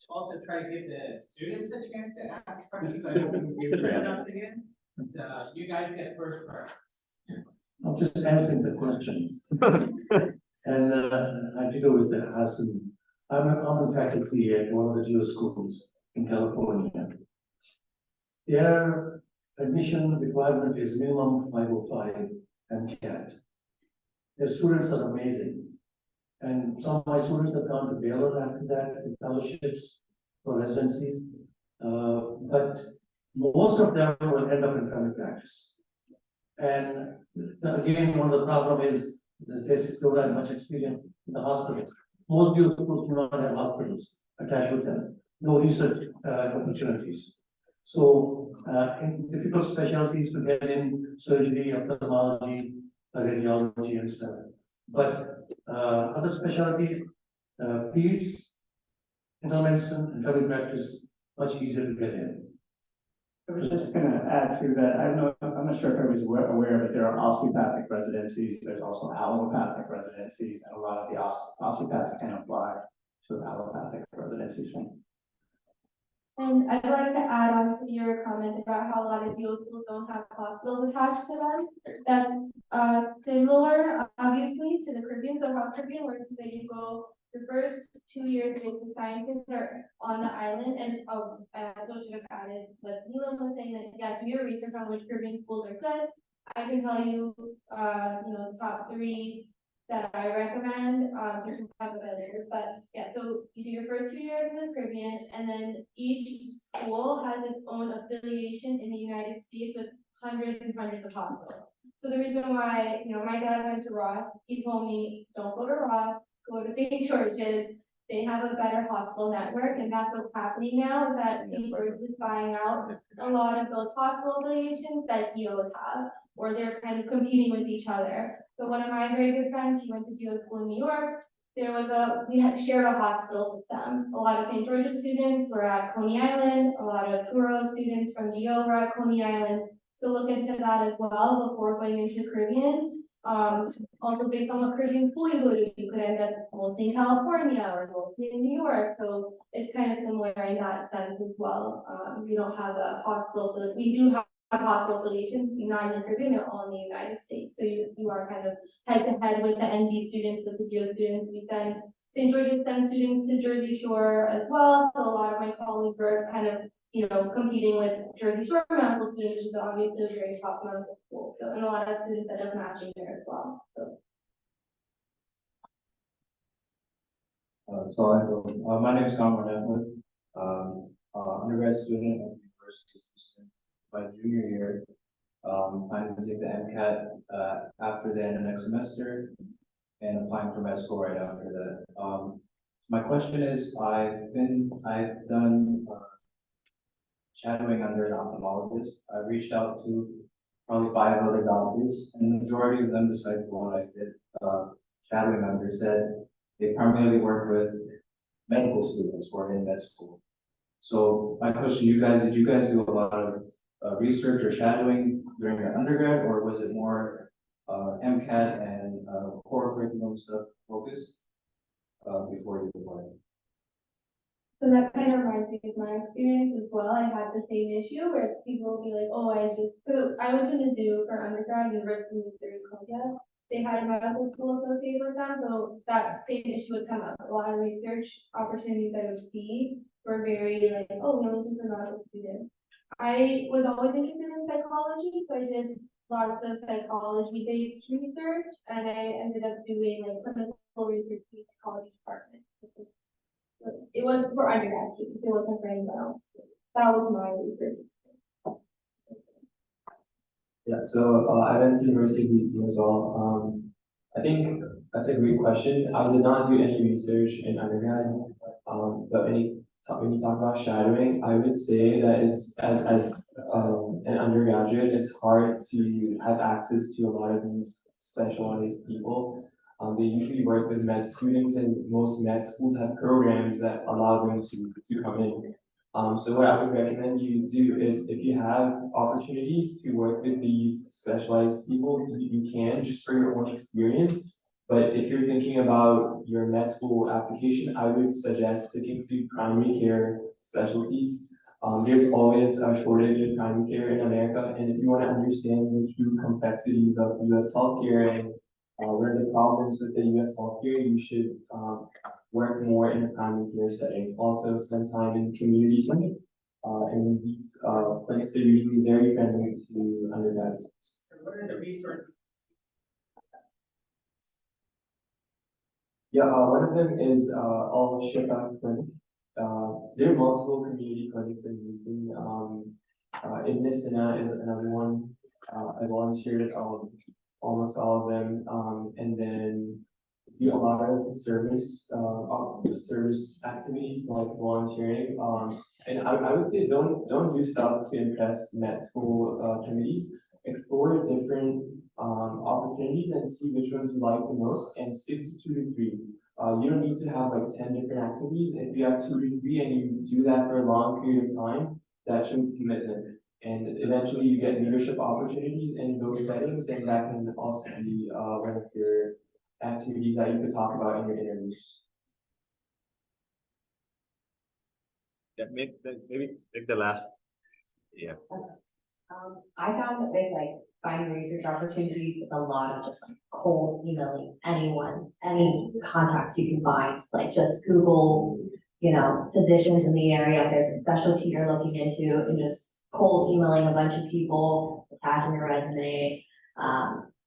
also try to give the students a chance to ask questions. I don't think we've read up again, but you guys get first preference. I'm just answering the questions. And I did with the Hassan. I'm in faculty at one of the geo schools in California. Their admission requirement is minimum 505 MCAT. Their students are amazing. And some of my students have gone to Baylor after that, with fellowships for residencies. But most of them will end up in family practice. And again, one of the problem is that they don't have much experience in the hospitals. Most geo schools do not have hospitals attached with them, no research opportunities. So in difficult specialties to get in surgery, ophthalmology, radiology and stuff. But other specialties, peds, internal medicine and family practice, much easier to get in. I was just gonna add to that, I don't know, I'm not sure if everybody's aware, but there are osteopathic residencies, there's also allopathic residencies, and a lot of the osteopaths can apply to allopathic residencies. And I'd like to add on to your comment about how a lot of DO schools don't have hospitals attached to them. That's similar, obviously, to the Caribbean. So how Caribbean works is that you go the first 2 years of basic sciences are on the island, and I also should have added, but Neelam was saying that, yeah, do your research on which Caribbean schools are good. I can tell you, top 3 that I recommend, there's some others, but yeah, so you do your first 2 years in the Caribbean, and then each school has its own affiliation in the United States with hundreds and hundreds of hospitals. So the reason why, my dad went to Ross, he told me, don't go to Ross, go to St. George's, they have a better hospital network, and that's what's happening now, is that St. George's is buying out a lot of those hospital affiliations that DOs have, or they're kind of competing with each other. So one of my very good friends, she went to DO school in New York. We had shared a hospital system. A lot of St. George's students were at Coney Island. A lot of Truro students from DO were at Coney Island. So look into that as well before going into Caribbean. Also based on what Caribbean school you go to, you could end up mostly in California or mostly in New York. So it's kind of similar in that sense as well. We don't have a hospital, but we do have hospital affiliations, not in the Caribbean, they're all in the United States. So you are kind of head to head with the NB students, with the DO students. We send St. George's send students to Jersey Shore as well. So a lot of my colleagues were kind of, competing with Jersey Shore medical students, which is obviously a very top medical school. So, and a lot of students that are matching there as well. So. My name is Conrad Edwin, undergrad student at the University of Houston. My junior year, planning to take the MCAT after the end of next semester, and applying for med school right after that. My question is, I've done shadowing under an ophthalmologist. I reached out to probably 5 other doctors, and the majority of them, besides the one I did shadowing under, said they primarily work with medical students who are in med school. So my question to you guys, did you guys do a lot of research or shadowing during your undergrad, or was it more MCAT and core curriculum stuff focused before you applied? So that kind of reminds me of my experience as well. I had the same issue where people will be like, oh, because I went to Mizzou for undergrad, University of Missouri Columbia. They had a medical school associated with them, so that same issue would come up. A lot of research opportunities I would see were very like, oh, we only do for medical students. I was always interested in psychology, so I did lots of psychology-based research, and I ended up doing like clinical research in the psychology department. It was for undergrad students, it wasn't for anyone else. That was my research. Yeah, so I went to University of DC as well. I think that's a great question. I did not do any research in undergrad, but when you talk about shadowing, I would say that it's as an undergraduate, it's hard to have access to a lot of these specialized people. They usually work with med students, and most med schools have programs that allow them to come in. So what I would recommend you do is, if you have opportunities to work with these specialized people, you can, just for your own experience. But if you're thinking about your med school application, I would suggest sticking to primary care specialties. There's always a shortage in primary care in America, and if you want to understand the true complexities of US healthcare and what are the problems with the US healthcare, you should work more in the primary care setting. Also spend time in community clinic. And these clinics are usually very friendly to undergraduates. So what are the resources? Yeah, one of them is All Shifa Clinic. There are multiple community clinics in Houston. APPNA is another one. I volunteered at almost all of them. And then do a lot of the service activities like volunteering. And I would say don't do stuff to impress med school committees. Explore different opportunities and see which ones you like the most, and stick to 2 to 3. You don't need to have like 10 different activities. If you have 2 to 3 and you do that for a long period of time, that shows commitment. And eventually you get leadership opportunities in those settings, and that can also be one of your activities that you could talk about in your interviews. Yeah, maybe take the last. Yeah. I found that with like finding research opportunities, it's a lot of just like cold emailing anyone, any contacts you can find, like just Google, physicians in the area, if there's a specialty you're looking into, and just cold emailing a bunch of people, attaching your resume,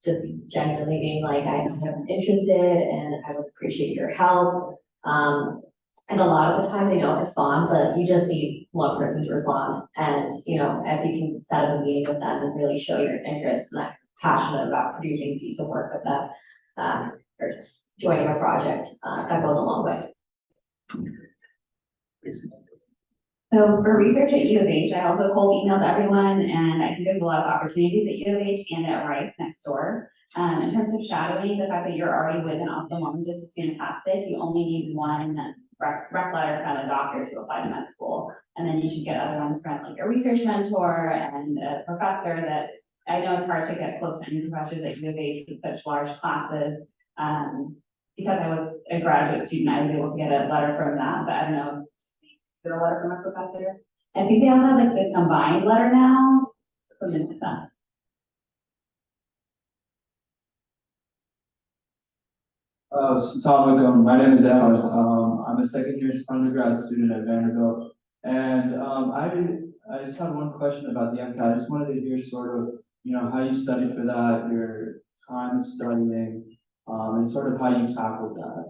just genuinely being like, I'm interested and I would appreciate your help. And a lot of the time they don't respond, but you just need one person to respond. And, if you can set up a meeting with them and really show your interest and that passionate about producing a piece of work with them, or just joining a project, that goes a long way. So for research at U of H, I also cold emailed everyone, and I think there's a lot of opportunities at U of H and at Rice next door. In terms of shadowing, the fact that you're already with an ophthalmologist is fantastic. You only need one rec letter from a doctor to apply to med school, and then you should get other ones from like a research mentor and a professor. That I know it's hard to get close to any professors at U of H with such large classes. Because I was a graduate student, I was able to get a letter from that, but I don't know. Get a letter from a professor. I think they also have like the combined letter now, something like that. Assalamu alaikum. My name is Ahmad. I'm a second year undergrad student at Vanderbilt. And I just have one question about the MCAT. I just wanted to hear sort of, how you study for that, your time studying, and sort of how you tackled that.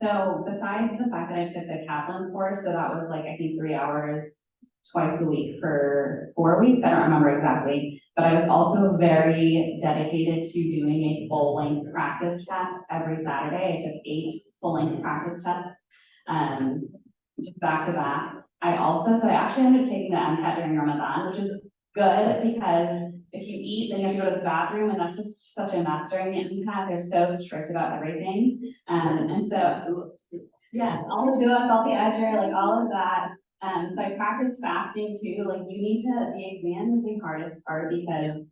So besides the fact that I took the Kaplan course, so that was like, I think 3 hours twice a week for 4 weeks, I don't remember exactly, but I was also very dedicated to doing a full-length practice test every Saturday. I took 8 full-length practice tests, just back to back. I actually ended up taking the MCAT during Ramadan, which is good because if you eat, then you have to go to the bathroom, and that's just such a mess during the MCAT. They're so strict about everything. And so, yes, all the du'as, all the ajr, like all of that. So I practiced fasting too. Like the exam is the hardest part because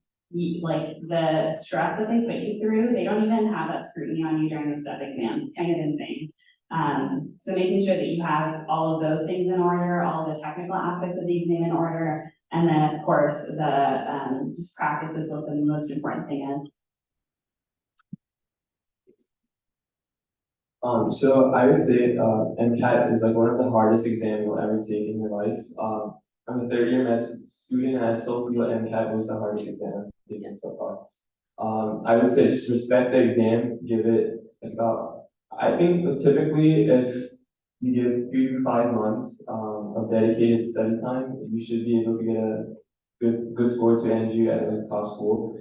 like the stress that they put you through, they don't even have that scrutiny on you during the step exam. It's kind of insane. So making sure that you have all of those things in order, all of the technical aspects of the exam in order, and then of course the just practice is what the most important thing is. So I would say MCAT is like one of the hardest exams you'll ever take in your life. I'm a third-year med student, and I still feel MCAT was the hardest exam I've taken so far. I would say just respect the exam, give it about, I think typically if you give 3 to 5 months of dedicated study time, you should be able to get a good score to end you at a top school.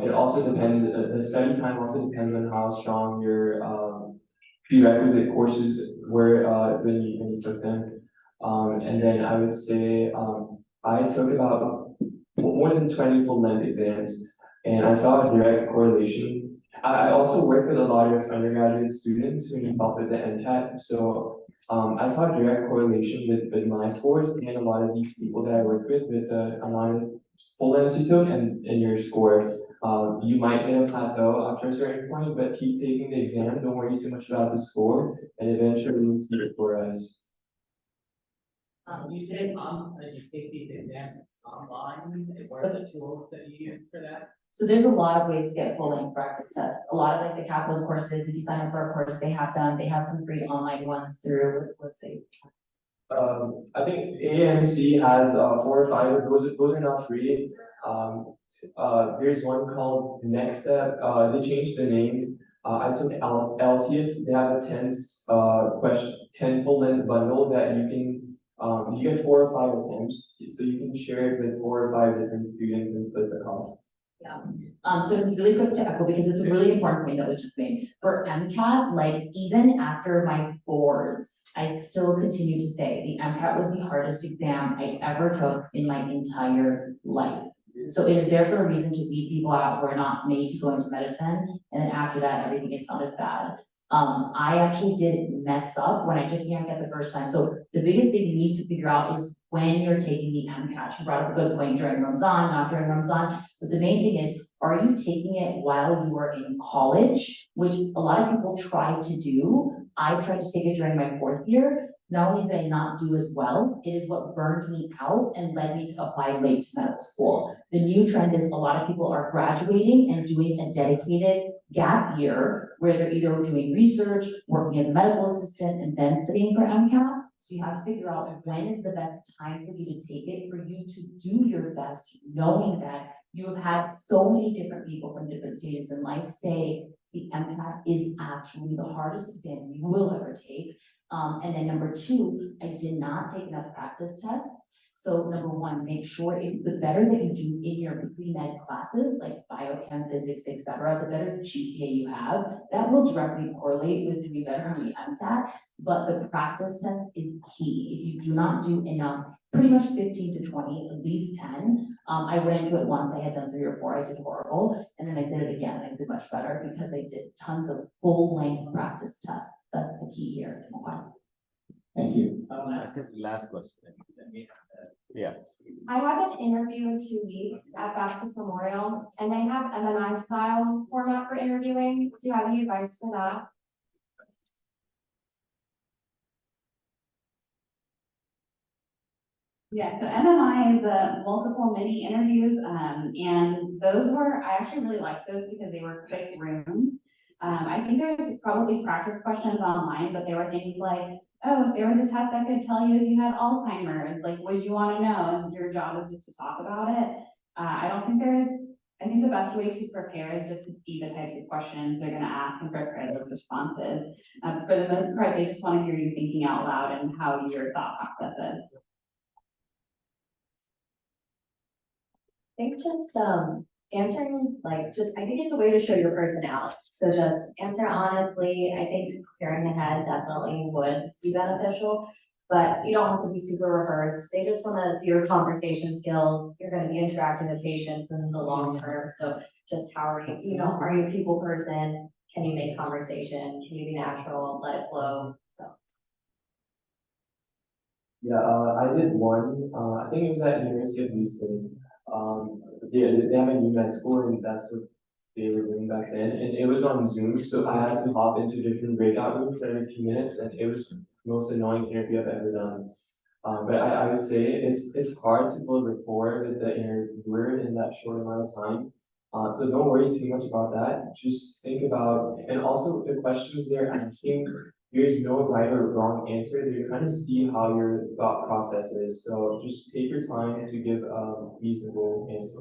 It also depends, the study time also depends on how strong your prerequisite courses were when you took them. And then I would say I took about more than 20 full-length exams, and I saw a direct correlation. I also work with a lot of undergraduate students who need help with the MCAT, so I saw a direct correlation with my scores and a lot of these people that I work with the amount of full lengths you took and your score. You might hit a plateau after a certain point, but keep taking the exam. Don't worry too much about the score, and eventually you'll see your score rise. You said, that you take these exams online, what are the tools that you use for that? So there's a lot of ways to get full length practice tests. A lot of like the Kaplan courses, if you sign up for a course, they have them. They have some free online ones through, let's see. I think AMC has 4 or 5 of those. Those are not free. There's one called Next Step. They changed the name. I took LTS. They have a 10 full length bundle that you can you get 4 or 5 attempts, so you can share it with 4 or 5 different students and split the cost. Yeah, so it's really quick to echo because it's a really important point that was just made. For MCAT, like even after my boards, I still continue to say the MCAT was the hardest exam I ever took in my entire life. So it is there for a reason to weed people out. We're not made to go into medicine, and then after that, everything is not as bad. I actually did mess up when I took the MCAT the first time. So the biggest thing you need to figure out is when you're taking the MCAT. You brought up a good point during Ramzan, not during Ramzan. But the main thing is, are you taking it while you are in college, which a lot of people try to do. I tried to take it during my 4th year. Not only did I not do as well, it is what burned me out and led me to apply late to medical school. The new trend is a lot of people are graduating and doing a dedicated gap year where they're either doing research, working as a medical assistant, and then studying for MCAT. So you have to figure out when is the best time for you to take it, for you to do your best, knowing that you have had so many different people from different stages in life say the MCAT is actually the hardest exam you will ever take. And then number 2, I did not take enough practice tests. So number 1, make sure if the better that you do in your pre-med classes, like biochem, physics, etc., the better the GPA you have, that will directly correlate with doing better on the MCAT. But the practice test is key. If you do not do enough, pretty much 15 to 20, at least 10. I went into it once, I had done 3 or 4, I did horrible. And then I did it again, I did much better because I did tons of full length practice tests. That's the key here. Thank you. Last question. Yeah. I have an interview in 2 weeks at Baptist Memorial, and they have MMI style format for interviewing. Do you have any advice for that? Yeah, so MMI is the multiple mini interviews, and those were, I actually really liked those because they were quick rooms. I think there's probably practice questions online, but there were things like, oh, if there was a test that could tell you if you had Alzheimer's, like, would you want to know? And your job is just to talk about it. I don't think I think the best way to prepare is just to see the types of questions they're going to ask and prepare those responses. For the most part, they just want to hear you thinking out loud and how your thought process is. I think just answering, like, I think it's a way to show your personality. So just answer honestly. I think preparing ahead definitely would be beneficial, but you don't have to be super rehearsed. They just want to see your conversation skills. You're going to be interacting with patients in the long term. So just how are you, are you a people person? Can you make conversation? Can you be natural? Let it flow? So. Yeah, I did one, I think it was at University of Houston. They have a new med school and that's what they were doing back then. And it was on Zoom, so I had to hop into different breakout rooms every few minutes and it was the most annoying interview I've ever done. But I would say it's hard to build rapport with the interviewer in that short amount of time. So don't worry too much about that. Just think about, and also the questions they're asking, there's no right or wrong answer. They're trying to see how your thought process is. So just take your time to give a reasonable answer.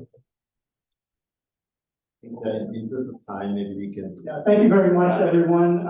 In terms of time, maybe we can. Yeah, thank you very much, everyone.